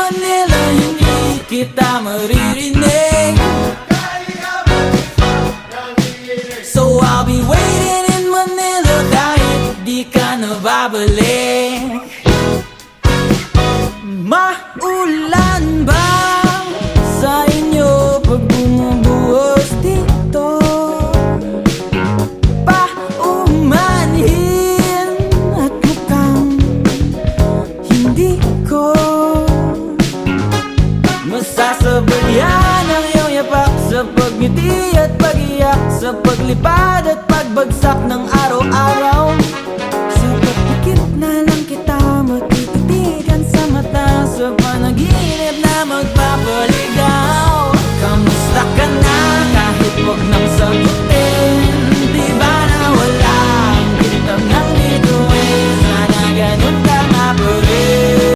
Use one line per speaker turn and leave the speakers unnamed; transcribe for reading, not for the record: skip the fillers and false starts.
Manila, hindi kita maririnig. So I'll be waiting in Manila kahit di ka na babalik. Maulan ba sa inyo pag bumubuhos dito? Paumanhin at mukhang hindi ko masasabayan ang iyong yapak sa pagngiti at pag-iyak, sa paglipad at pagbagsak ng araw-araw. Sa pagpikit na lang kita matititigan sa mata, sa panaginip na magpapaligaw.